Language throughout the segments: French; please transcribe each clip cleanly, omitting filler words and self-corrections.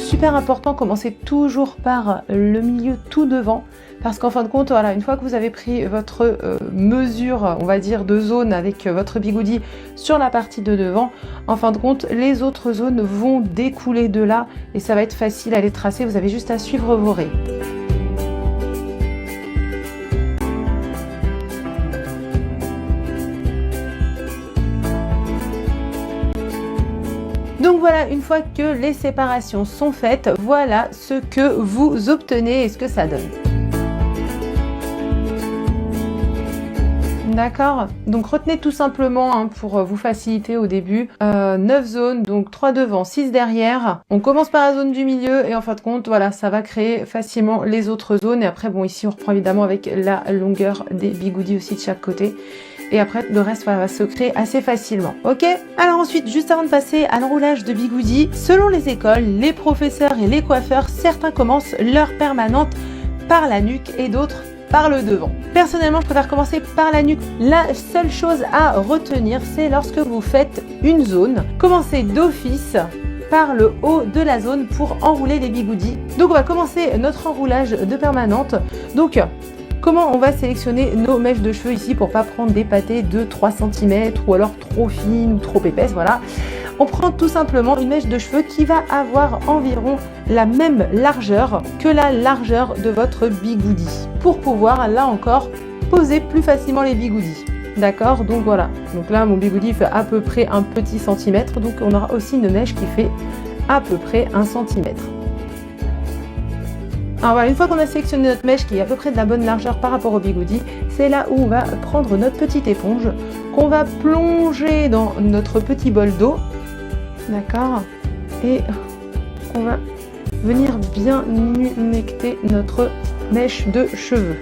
super important, commencez toujours par le milieu tout devant. Parce qu'en fin de compte, voilà, une fois que vous avez pris votre mesure, on va dire, de zone avec votre bigoudi sur la partie de devant, en fin de compte, les autres zones vont découler de là et ça va être facile à les tracer. Vous avez juste à suivre vos raies. Donc voilà, une fois que les séparations sont faites, voilà ce que vous obtenez et ce que ça donne. D'accord, donc retenez tout simplement hein, pour vous faciliter au début, 9 zones, donc 3 devant, 6 derrière. On commence par la zone du milieu et en fin de compte, voilà, ça va créer facilement les autres zones. Et après, bon, ici on reprend évidemment avec la longueur des bigoudis aussi de chaque côté. Et après, le reste voilà, va se créer assez facilement, ok? Alors ensuite, juste avant de passer à l'enroulage de bigoudis, selon les écoles, les professeurs et les coiffeurs, certains commencent leur permanente par la nuque et d'autres par le devant. Personnellement, je préfère commencer par la nuque. La seule chose à retenir, c'est lorsque vous faites une zone, commencez d'office par le haut de la zone pour enrouler les bigoudis. Donc on va commencer notre enroulage de permanente. Donc comment on va sélectionner nos mèches de cheveux ici pour pas prendre des pâtés de 3 cm ou alors trop fines ou trop épaisses, voilà. On prend tout simplement une mèche de cheveux qui va avoir environ la même largeur que la largeur de votre bigoudi pour pouvoir, là encore, poser plus facilement les bigoudis. D'accord? Donc voilà. Donc là, mon bigoudi fait à peu près un petit centimètre. Donc on aura aussi une mèche qui fait à peu près 1 centimètre. Alors voilà, une fois qu'on a sélectionné notre mèche qui est à peu près de la bonne largeur par rapport au bigoudi, c'est là où on va prendre notre petite éponge qu'on va plonger dans notre petit bol d'eau. D'accord? Et on va venir bien humecter notre mèche de cheveux.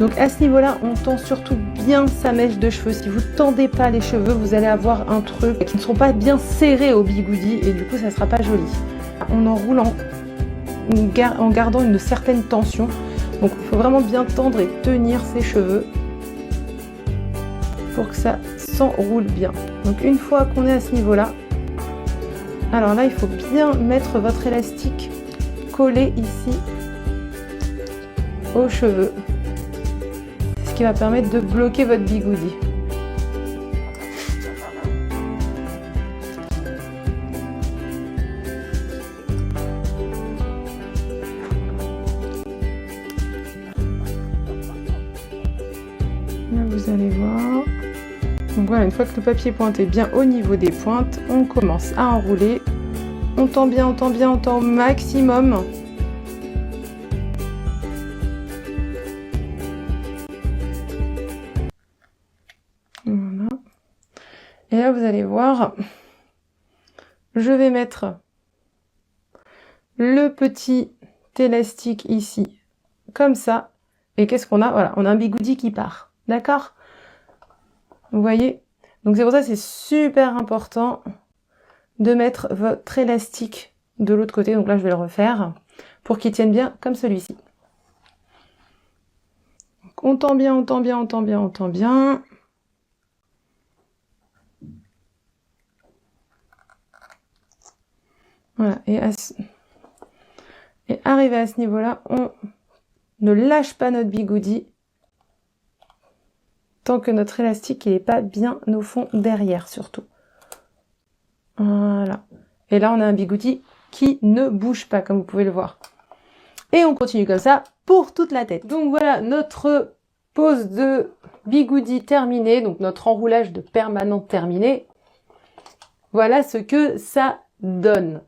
Donc à ce niveau-là, on tend surtout bien sa mèche de cheveux. Si vous ne tendez pas les cheveux, vous allez avoir un truc qui ne seront pas bien serrés au bigoudi et du coup, ça ne sera pas joli. On enroule en gardant une certaine tension. Donc il faut vraiment bien tendre et tenir ses cheveux pour que ça s'enroule bien. Donc une fois qu'on est à ce niveau-là, alors là il faut bien mettre votre élastique collé ici aux cheveux. C'est ce qui va permettre de bloquer votre bigoudi. Là, vous allez voir. Donc voilà, une fois que le papier pointe est bien au niveau des pointes, on commence à enrouler. On tend bien, on tend bien, on tend au maximum. Voilà. Et là, vous allez voir, je vais mettre le petit élastique ici, comme ça. Et qu'est-ce qu'on a? Voilà, on a un bigoudi qui part. D'accord? Vous voyez? Donc c'est pour ça que c'est super important de mettre votre élastique de l'autre côté. Donc là, je vais le refaire pour qu'il tienne bien comme celui-ci. On tend bien, on tend bien, on tend bien, on tend bien. Voilà. Et arrivé à ce niveau-là, on ne lâche pas notre bigoudi tant que notre élastique n'est pas bien au fond derrière surtout. Voilà. Et là, on a un bigoudi qui ne bouge pas, comme vous pouvez le voir. Et on continue comme ça pour toute la tête. Donc voilà, notre pose de bigoudi terminée, donc notre enroulage de permanente terminé. Voilà ce que ça donne.